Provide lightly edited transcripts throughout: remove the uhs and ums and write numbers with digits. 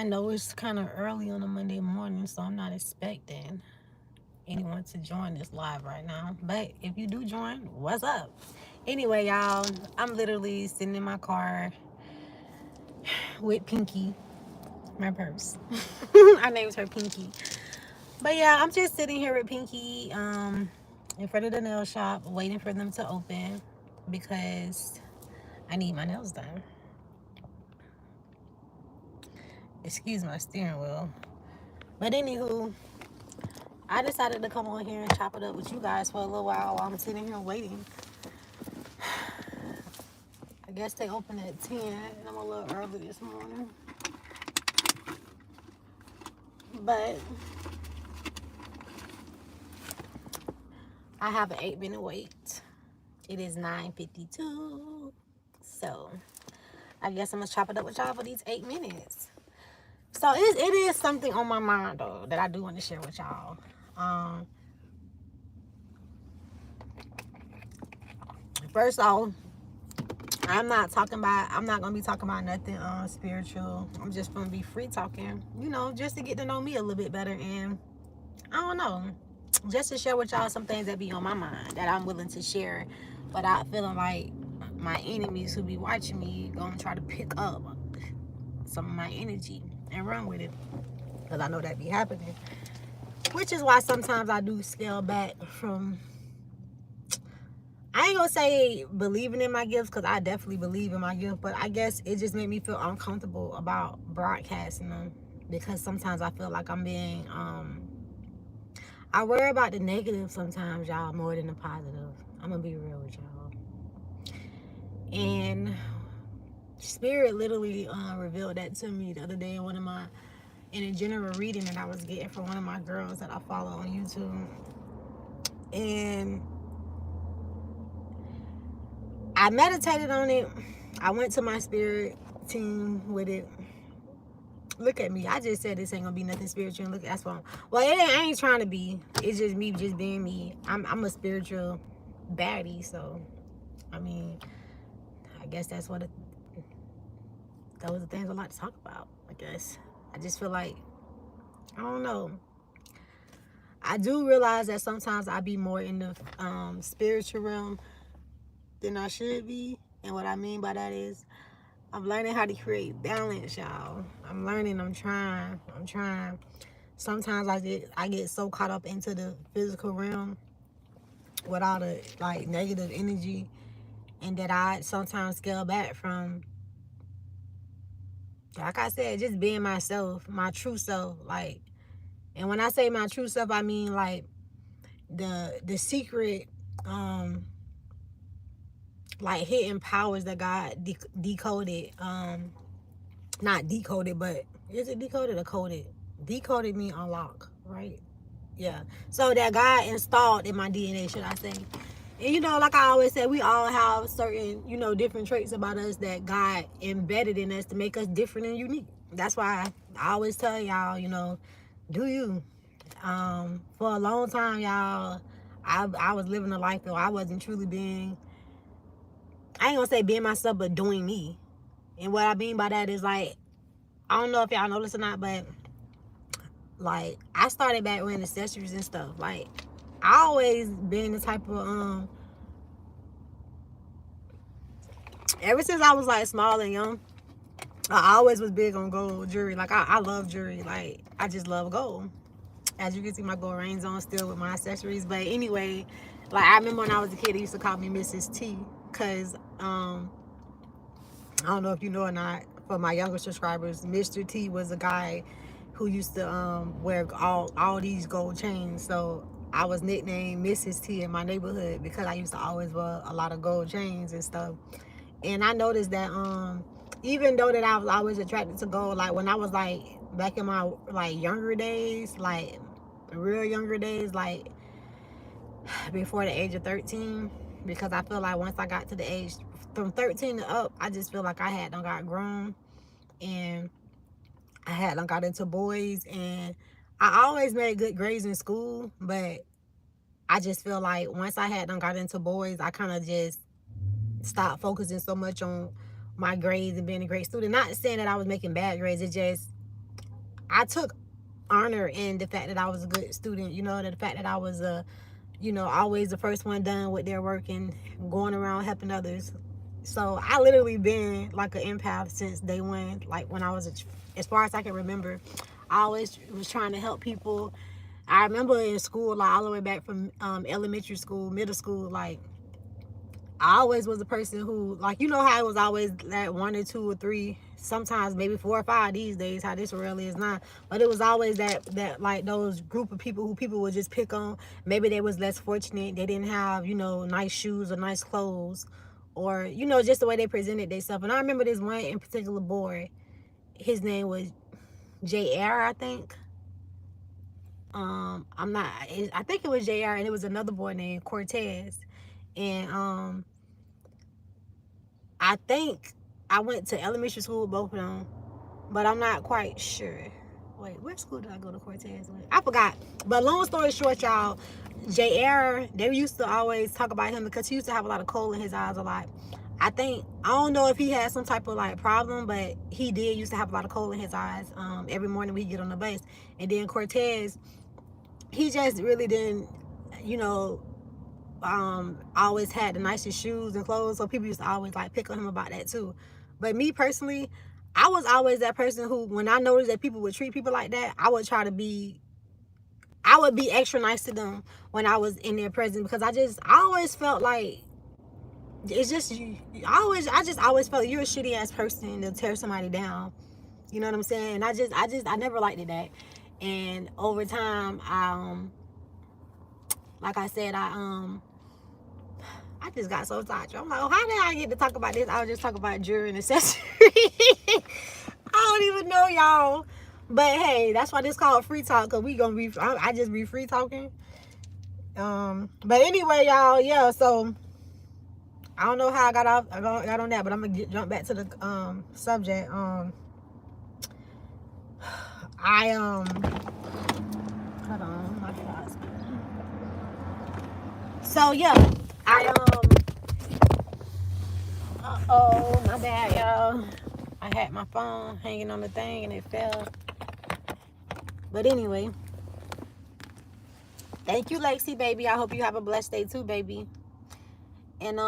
know it's kind of early on a Monday morning, so I'm not expecting anyone to join this live right now. But if you do join, what's up? Anyway, y'all, I'm literally sitting in my car with Pinky, my purse. I named her Pinky. But yeah, I'm just sitting here with Pinky in front of the nail shop waiting for them to open because I need my nails done. Excuse my steering wheel. But anywho, I decided to come on here and chop it up with you guys for a little while I'm sitting here waiting. I guess they open at 10 and I'm a little early this morning. But I have an 8-minute wait. It is 9:52. So I guess I'm gonna chop it up with y'all for these 8 minutes. So it is something on my mind though that I do want to share with y'all. First off, I'm not gonna be talking about nothing spiritual. I'm just gonna be free talking, just to get to know me a little bit better, and I don't know, just to share with y'all some things that be on my mind that I'm willing to share without feeling like my enemies who be watching me gonna try to pick up some of my energy and run with it, because I know that be happening, which is why sometimes I do scale back from, I ain't gonna say believing in my gifts, because I definitely believe in my gift, but I guess it just made me feel uncomfortable about broadcasting them, because sometimes I feel like I'm being I worry about the negative sometimes, y'all, more than the positive. I'm gonna be real with y'all. And Spirit literally revealed that to me the other day in a general reading that I was getting from one of my girls that I follow on YouTube. And I meditated on it. I went to my spirit team with it. Look at me. I just said this ain't gonna be nothing spiritual. Look, that's why. Well, I ain't trying to be. It's just me, just being me. I'm a spiritual baddie, so I mean, I guess those are the things I like to talk about. I guess I just feel like, I don't know. I do realize that sometimes I be more in the spiritual realm than I should be, and what I mean by that is I'm learning how to create balance, y'all. I'm trying. Sometimes I get so caught up into the physical realm with all the like negative energy, and that I sometimes scale back from, like I said, just being myself, my true self. Like, and when I say my true self, I mean like the secret like hidden powers that God decoded, not decoded, but is it decoded or coded? Decoded mean unlock, right? Yeah. So that God installed in my DNA, should I say. And like I always say, we all have certain, different traits about us that God embedded in us to make us different and unique. That's why I always tell y'all, do you. For a long time, y'all, I was living a life though I wasn't truly being, I ain't gonna say being myself, but doing me. And what I mean by that is like, I don't know if y'all know this or not, but like I started back wearing accessories and stuff. Like I always been the type of ever since I was like small and young, I always was big on gold jewelry. Like I love jewelry. Like I just love gold. As you can see, my gold rings on still with my accessories. But anyway, like I remember when I was a kid, they used to call me Mrs. T, because I don't know if you know or not, for my younger subscribers, Mr. T was a guy who used to wear all these gold chains. So I was nicknamed Mrs. T in my neighborhood because I used to always wear a lot of gold chains and stuff. And I noticed that even though that I was always attracted to gold, like when I was like back in my like younger days, like real younger days, like before the age of 13, because I feel like once I got to the age from 13 to up, I just feel like I had done got grown, and I had done got into boys, and I always made good grades in school, but I just feel like once I had done got into boys, I kind of just stopped focusing so much on my grades and being a great student. Not saying that I was making bad grades, it just I took honor in the fact that I was a good student, you know, the fact that I was you know, always the first one done with their work and going around helping others. So I literally been like an empath since day one. Like when I was, as far as I can remember, I always was trying to help people. I remember in school, like all the way back from elementary school, middle school, like I always was a person who, like, you know how it was always that one or two or three, sometimes maybe 4 or 5 these days, how this really is not. But it was always that like those group of people who people would just pick on. Maybe they was less fortunate. They didn't have, you know, nice shoes or nice clothes, or, you know, just the way they presented themselves. And I remember this one in particular boy. His name was JR, I think. I'm not. I think it was JR, and it was another boy named Cortez, and I think I went to elementary school with both of them, but I'm not quite sure. Wait, what school did I go to Cortez with? I forgot. But long story short, y'all, JR, they used to always talk about him because he used to have a lot of coal in his eyes a lot. I don't know if he had some type of like problem, but he did used to have a lot of coal in his eyes. Every morning we get on the bus. And then Cortez, he just really didn't, you know, always had the nicest shoes and clothes, so people used to always like pick on him about that too. But me personally, I was always that person who, when I noticed that people would treat people like that, I would be extra nice to them when I was in their presence, because I always felt like it's just I just always felt like you're a shitty ass person to tear somebody down. You know what I'm saying? And I never liked it that. And over time, like I said, I just got so tired. I'm like, oh, how did I get to talk about this? I was just talking about jewelry and accessories. I don't even know, y'all. But hey, that's why this called free talk, because we gonna be, I just be free talking. But anyway, y'all, yeah, so I don't know how I got on that, but I'm gonna jump back to the subject. I hold on, my God. So yeah, oh, my bad, y'all. I had my phone hanging on the thing and it fell. But anyway, thank you, Lexi, baby. I hope you have a blessed day too, baby. And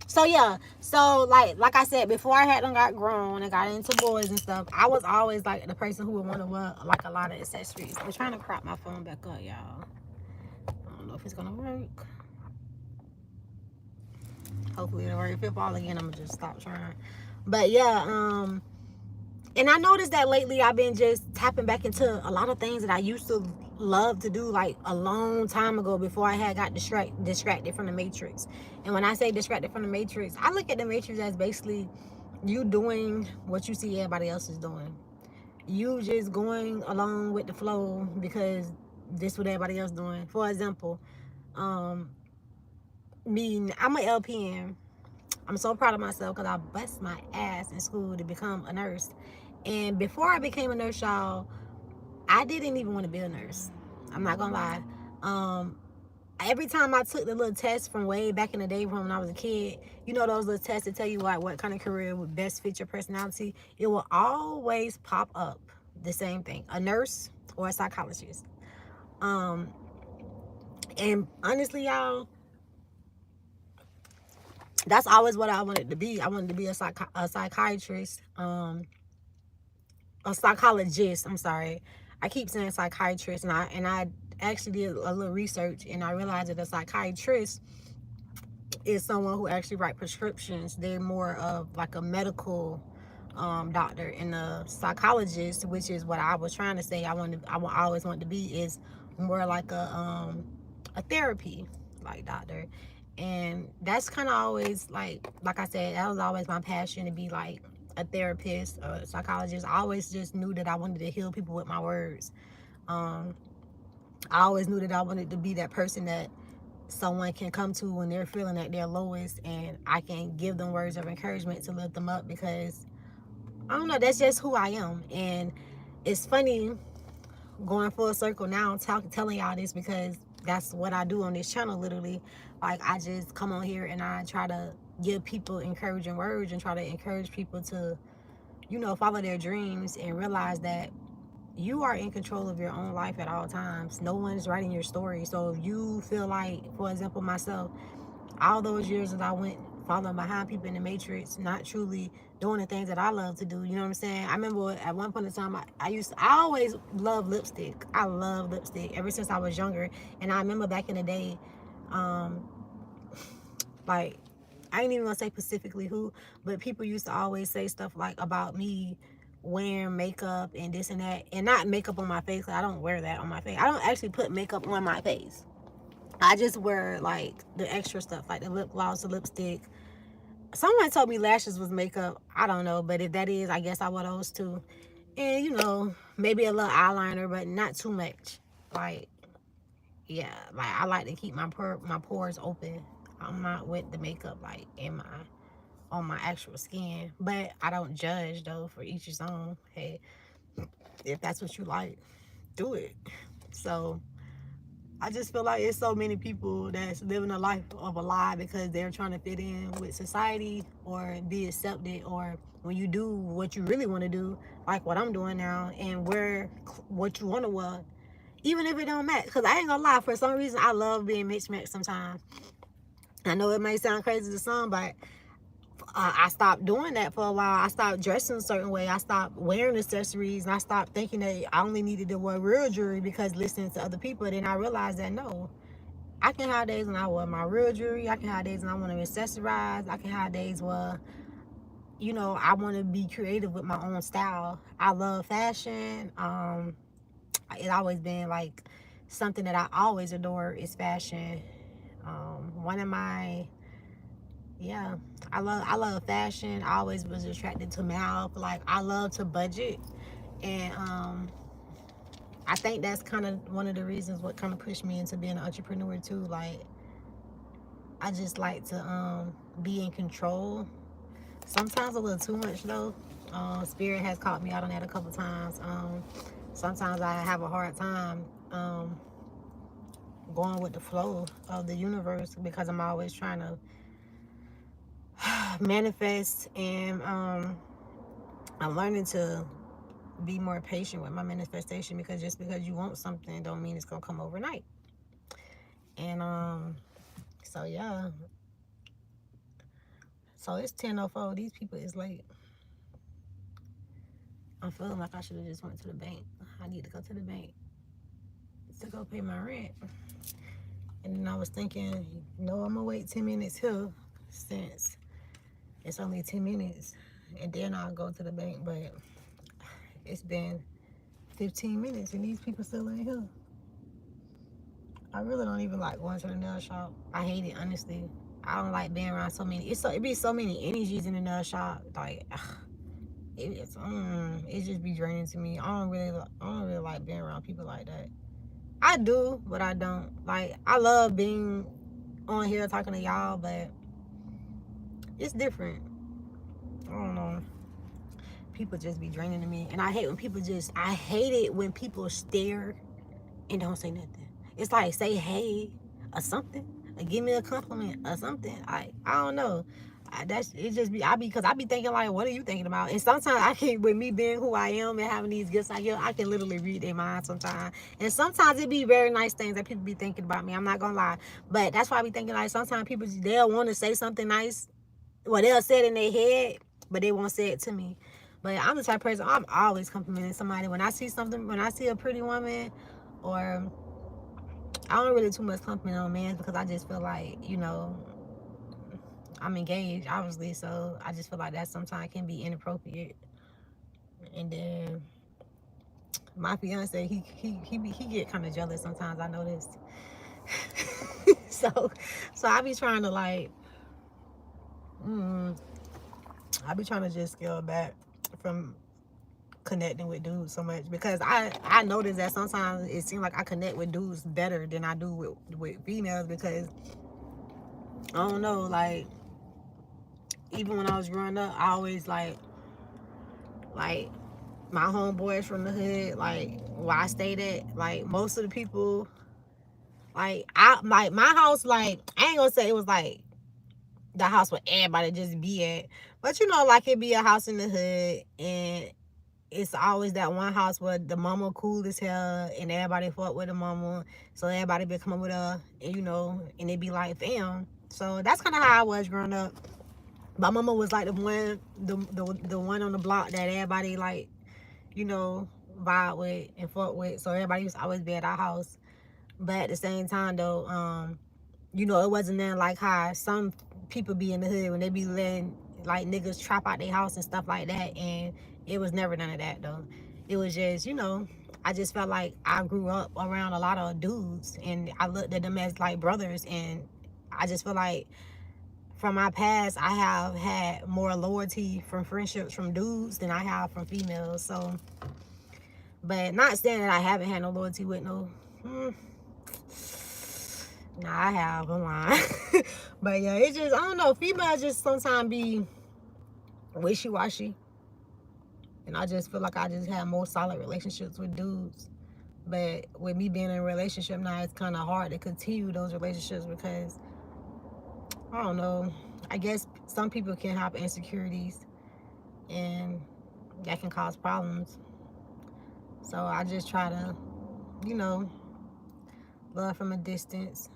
so yeah, so like I said, before I had got grown and got into boys and stuff, I was always like the person who would want to wear like a lot of accessories. I'm trying to crop my phone back up, y'all. I don't know if it's gonna work. Hopefully it'll work. If it fall again, I'm gonna just stop trying. But yeah, and I noticed that lately I've been just tapping back into a lot of things that I used to love to do like a long time ago, before I had got distracted from the Matrix. And when I say distracted from the Matrix, I look at the Matrix as basically you doing what you see everybody else is doing. You just going along with the flow because this what everybody else doing. For example, I'm an LPN. I'm so proud of myself because I bust my ass in school to become a nurse. And before I became a nurse, y'all, I didn't even want to be a nurse. I'm not gonna lie. Every time I took the little test from way back in the day from when I was a kid, you know those little tests that tell you like what kind of career would best fit your personality, it will always pop up the same thing: a nurse or a psychologist. And honestly, y'all, that's always what I wanted to be. I wanted to be a psychiatrist, a psychologist. I'm sorry, I keep saying psychiatrist, and I actually did a little research, and I realized that a psychiatrist is someone who actually write prescriptions. They're more of like a medical doctor, and a psychologist, which is what I was trying to say. I always want to be, is more like a therapy like doctor. And that's kind of always like I said, that was always my passion, to be like a therapist or a psychologist. I always just knew that I wanted to heal people with my words. I always knew that I wanted to be that person that someone can come to when they're feeling at their lowest, and I can give them words of encouragement to lift them up, because I don't know, that's just who I am. And it's funny going full circle now, telling y'all this, because that's what I do on this channel, literally. Like, I just come on here and I try to give people encouraging words and try to encourage people to, you know, follow their dreams and realize that you are in control of your own life at all times. No one's writing your story. So if you feel like, for example, myself, all those years that I went following behind people in the matrix, not truly doing the things that I love to do. You know what I'm saying? I remember at one point in time, I always loved lipstick. I love lipstick ever since I was younger. And I remember back in the day, um, like, I ain't even gonna say specifically who, but people used to always say stuff like about me wearing makeup and this and that, and not makeup on my face. I don't wear that on my face. I don't actually put makeup on my face. I just wear like the extra stuff, like the lip gloss, the lipstick. Someone told me lashes was makeup. I don't know, but if that is, I guess I wear those too. And you know, maybe a little eyeliner, but not too much. Like, yeah, like I like to keep my pores open. I'm not with the makeup like in my on my actual skin, but I don't judge though. For each his own. Hey, if that's what you like, do it. So I just feel like it's so many people that's living a life of a lie because they're trying to fit in with society or be accepted, or when you do what you really want to do, like what I'm doing now, and wear what you want to wear, even if it don't match. Because I ain't gonna lie, for some reason I love being mixed match sometimes. I know it may sound crazy to some, but I stopped doing that for a while. I stopped dressing a certain way. I stopped wearing accessories, and I stopped thinking that I only needed to wear real jewelry because listening to other people. Then I realized that no, I can have days when I wear my real jewelry. I can have days when I want to accessorize. I can have days where, you know, I want to be creative with my own style. I love fashion. It's always been like something that I always adore is fashion. One of my Yeah, I love fashion. I always was attracted to mouth. Like I love to budget, and I think that's kind of one of the reasons what kind of pushed me into being an entrepreneur too. Like I just like to be in control. Sometimes a little too much though. Spirit has caught me out on that a couple times. Sometimes I have a hard time going with the flow of the universe because I'm always trying to manifest, and I'm learning to be more patient with my manifestation, because just because you want something don't mean it's gonna come overnight. And so yeah, so it's 10:04. These people is late. I'm feeling like I should have just went to the bank. I need to go to the bank to go pay my rent. And then I was thinking, no, I'm gonna wait 10 minutes here since it's only 10 minutes, and then I'll go to the bank. But it's been 15 minutes and these people still ain't here. I really don't even like going to the nail shop. I hate it, honestly. I don't like being around so many. It be so many energies in the nail shop. Like it just be draining to me. I don't really like being around people like that. I do, but I don't. Like I love being on here talking to y'all, but it's different. I don't know. People just be draining to me, and I hate when people just. I hate it when people stare and don't say nothing. It's like say hey or something, or give me a compliment or something. I don't know. That's it. Just be because I be thinking like, what are you thinking about? And sometimes I can, with me being who I am and having these gifts I can literally read their mind sometimes. And sometimes it be very nice things that people be thinking about me. I'm not gonna lie, but that's why I be thinking like sometimes people they'll want to say something nice, well they'll say it in their head, but they won't say it to me. But I'm the type of person, I'm always complimenting somebody when I see something, when I see a pretty woman, or I don't really too much compliment on men because I just feel like, you know, I'm engaged, obviously, so I just feel like that sometimes can be inappropriate. And then my fiance, he get kind of jealous sometimes. I noticed. so, so I be trying to like, I be trying to just scale back from connecting with dudes so much, because I notice that sometimes it seems like I connect with dudes better than I do with females, because I don't know, like even when I was growing up, I always like my homeboys from the hood, like where I stayed at, like most of the people, like my house, like I ain't gonna say it was like the house where everybody just be at, But you know, like it be a house in the hood, and it's always that one house where the mama cool as hell, and everybody fuck with the mama, so everybody be coming with her, and you know, and it be like, fam. So that's kind of how I was growing up. My mama was like the one on the block that everybody like, you know, vibe with and fuck with. So everybody used to always be at our house. But at the same time though, you know, it wasn't then like how some people be in the hood when they be letting like niggas trap out their house and stuff like that. And it was never none of that though. It was just, you know, I just felt like I grew up around a lot of dudes and I looked at them as like brothers, and I just feel like from my past I have had more loyalty from friendships from dudes than I have from females. So, but not saying that I haven't had no loyalty with no, nah, I have. I'm lying. But yeah, it's just, I don't know. Females just sometimes be wishy-washy. And I just feel like I just have more solid relationships with dudes. But with me being in a relationship now, it's kind of hard to continue those relationships because, I don't know, I guess some people can have insecurities and that can cause problems. So I just try to, you know, love from a distance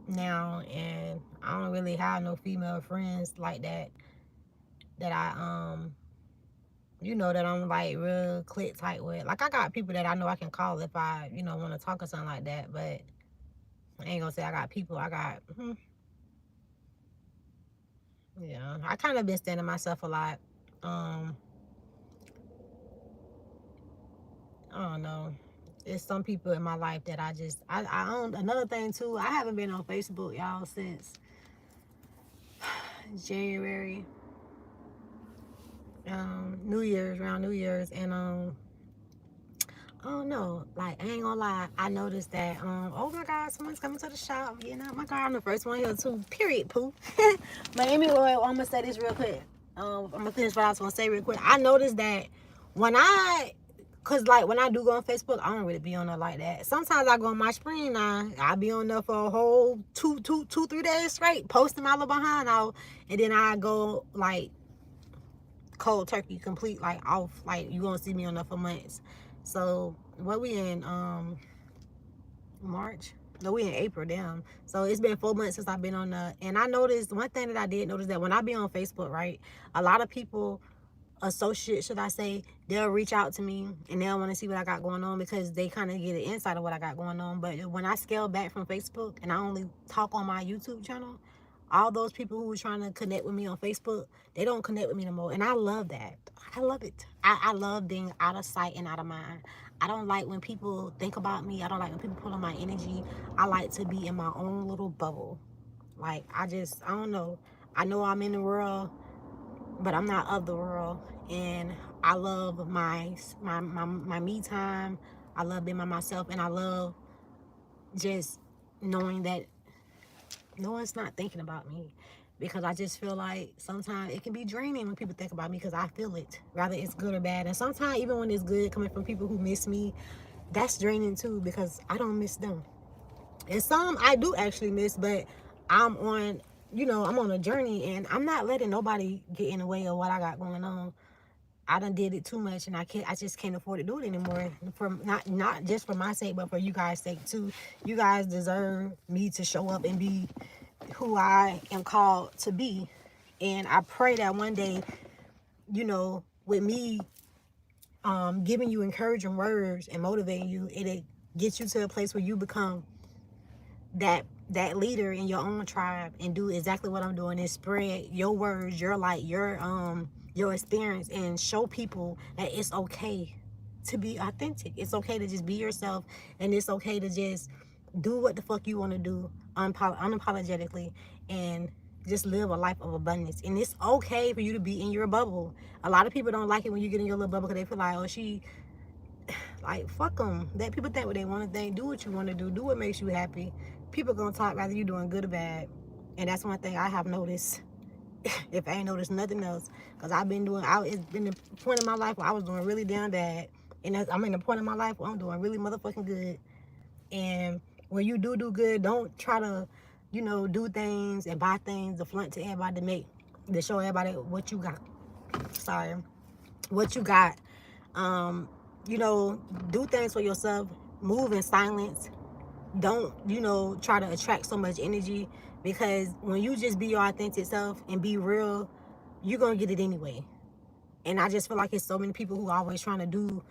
now, and I don't really have no female friends like that I you know, that I'm like real click tight with. Like I got people that I know I can call if I, you know, want to talk or something like that, but I ain't gonna say I got people. I got yeah, I kind of been standing myself a lot. um I don't know, it's some people in my life that I own. Another thing too, I haven't been on Facebook, y'all, since January, New Year's, around New Year's. And I don't know, like I ain't gonna lie, I noticed that oh my god, someone's coming to the shop, getting out my car. I'm the first one here too, period, poo. But anyway, I'm gonna say this real quick. I'm gonna finish what I was gonna say real quick. I noticed that when cause like when I do go on Facebook, I don't really be on there like that. Sometimes I go on my screen now, I be on there for a whole 3 days straight, posting my little behind out, and then I go like cold turkey, complete, like off, like you gonna see me on there for months. So what we in March? No, we in April, damn. So it's been 4 months since I've been on the, and I noticed one thing that I did notice, that when I be on Facebook, right, a lot of people, associates, should I say, they'll reach out to me and they'll want to see what I got going on because they kind of get an insight of what I got going on. But when I scale back from Facebook and I only talk on my YouTube channel, all those people who were trying to connect with me on Facebook, they don't connect with me no more. And I love that. I love it. I love being out of sight and out of mind. I don't like when people think about me. I don't like when people pull on my energy. I like to be in my own little bubble. Like, I don't know. I know I'm in the world, but I'm not of the world. And I love my me time. I love being by myself, and I love just knowing that no one's not thinking about me, because I just feel like sometimes it can be draining when people think about me, because I feel it, whether it's good or bad. And sometimes even when it's good coming from people who miss me, that's draining too, because I don't miss them. And some I do actually miss, but I'm on, you know, I'm on a journey, and I'm not letting nobody get in the way of what I got going on. I done did it too much, and I just can't afford to do it anymore. For not just for my sake, but for you guys' sake too. You guys deserve me to show up and be who I am called to be. And I pray that one day, you know, with me giving you encouraging words and motivating you, it gets you to a place where you become that leader in your own tribe and do exactly what I'm doing, and spread your words, your light, your experience, and show people that it's okay to be authentic. It's okay to just be yourself, and it's okay to just do what the fuck you want to do unapologetically, and just live a life of abundance. And it's okay for you to be in your bubble. A lot of people don't like it when you get in your little bubble because they feel like, oh, she, like, fuck them. That people think what they want to think. Do what you want to do. Do what makes you happy. People gonna talk whether you doing good or bad. And that's one thing I have noticed. If I ain't noticed nothing else, because I've been doing, it's been the point in my life where I was doing really damn bad, and I'm in the point in my life where I'm doing really motherfucking good. And when you do good, don't try to, you know, do things and buy things to flaunt to everybody to make to show everybody what you got. Sorry, what you got. You know, do things for yourself. Move in silence. Don't, you know, try to attract so much energy, because when you just be your authentic self and be real, you're gonna get it anyway. And I just feel like it's so many people who are always trying to do,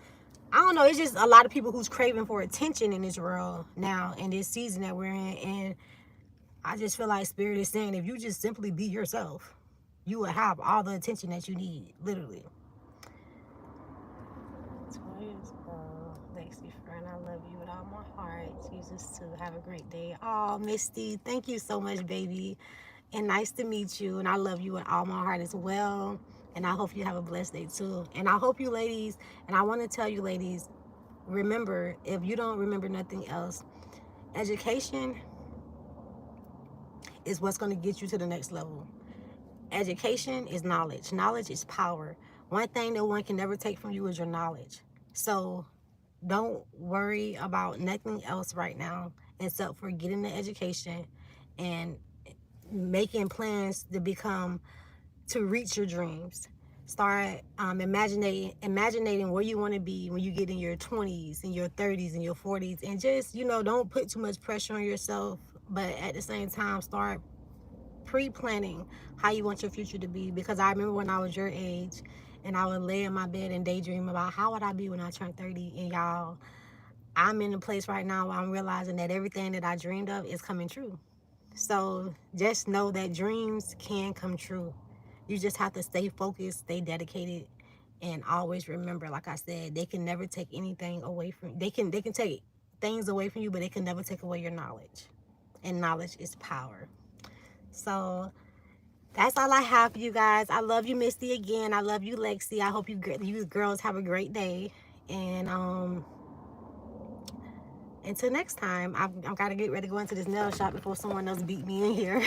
I don't know, it's just a lot of people who's craving for attention in this world now, in this season that we're in. And I just feel like Spirit is saying, if you just simply be yourself, you will have all the attention that you need, literally. Lexi, friend, I love you with all my heart. Jesus, too. Have a great day. Oh, Misty, thank you so much, baby. And nice to meet you. And I love you with all my heart as well. And I hope you have a blessed day, too. And I hope you ladies, and I want to tell you ladies, remember, if you don't remember nothing else, education is what's going to get you to the next level. Education is knowledge. Knowledge is power. One thing that one can never take from you is your knowledge. So don't worry about nothing else right now except for getting the education and making plans to reach your dreams. Start imagining where you want to be when you get in your 20s and your 30s and your 40s, and just, you know, don't put too much pressure on yourself, but at the same time start pre-planning how you want your future to be. Because I remember when I was your age and I would lay in my bed and daydream about how would I be when I turn 30, and y'all, I'm in a place right now where I'm realizing that everything that I dreamed of is coming true. So just know that dreams can come true. You just have to stay focused, stay dedicated, and always remember, like I said, they can never take anything away from you. They can take things away from you, but they can never take away your knowledge. And knowledge is power. So that's all I have for you guys. I love you, Misty, again. I love you, Lexi. I hope you girls have a great day. And until next time, I've got to get ready to go into this nail shop before someone else beat me in here.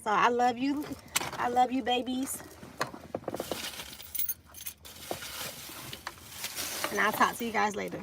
So I love you. I love you, babies. And I'll talk to you guys later.